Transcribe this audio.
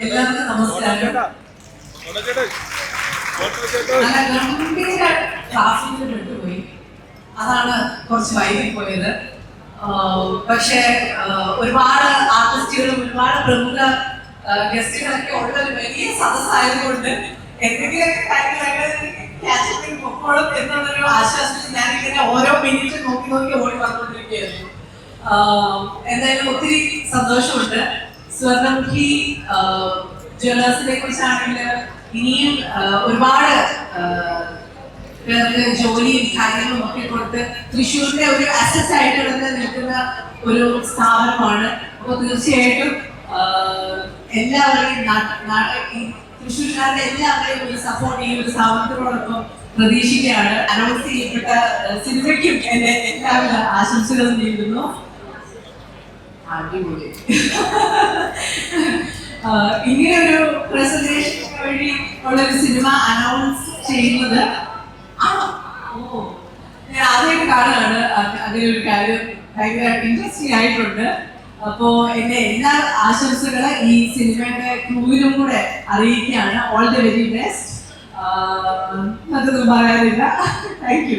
എല്ലാവർക്കും നമസ്കാരം. നല്ല ഗംഭീര ട്രാഫിക്കിൽ പെട്ടുപോയി, അതാണ് കുറച്ച് വൈകി പോയത്. പക്ഷേ ഒരുപാട് ആർട്ടിസ്റ്റുകളും ഒരുപാട് പ്രമുഖ ഗസ്റ്റുകളൊക്കെ ഉള്ള ഒരു വലിയ സദസ്സായതുകൊണ്ട് എന്തെങ്കിലുമൊക്കെ കാര്യങ്ങളൊക്കെ പൊക്കോളും എന്നുള്ളൊരു ആശ്വാസത്തിൽ ഞാൻ ഇങ്ങനെ ഓരോ മിനിറ്റ് നോക്കി ഓടി വന്നുകൊണ്ടിരിക്കുകയായിരുന്നു. എന്തായാലും ഒത്തിരി സന്തോഷമുണ്ട്. സ്വർണ്ണമുഖി ജ്വല്ലേഴ്സിനെ കുറിച്ചാണെങ്കിൽ ഇനിയും ഒരുപാട് പേർക്ക് ജോലിയും കാര്യങ്ങളും ഒക്കെ കൊടുത്ത് തൃശ്ശൂരിന്റെ ഒരു അസറ്റ് ആയിട്ട് നിൽക്കുന്ന ഒരു സ്ഥാപനമാണ്. അപ്പോൾ തീർച്ചയായിട്ടും എല്ലാവരെയും തൃശ്ശൂർക്കാരുടെ എല്ലാവരെയും ഒരു സപ്പോർട്ട് ഈ ഒരു സ്ഥാപനത്തിനോടൊപ്പം പ്രതീക്ഷിക്കുകയാണ്. അനൗൺസ് ചെയ്യപ്പെട്ട സിനിമയ്ക്കും എന്റെ എല്ലാവിധ ആശംസകളും നേരുന്നു. അടിപൊളി. ഇങ്ങനെ ഒരു പ്രസന്റേഷൻ വഴി ഉള്ളൊരു സിനിമ അനൗൺസ് ചെയ്യുന്നത് ഞാൻ ആദ്യമായിട്ട് കാണുകയാണ്. അങ്ങനെ ഒരു കാര്യം ഭയങ്കര ഇൻട്രസ്റ്റിംഗ് ആയിട്ടുണ്ട്. അപ്പോ എന്റെ എല്ലാ ആശംസകളും ഈ സിനിമയുടെ ക്രൂവിനും കൂടെ അറിയിക്കുകയാണ്. All the very best. മറ്റൊന്നും പറയാനില്ല. Thank you.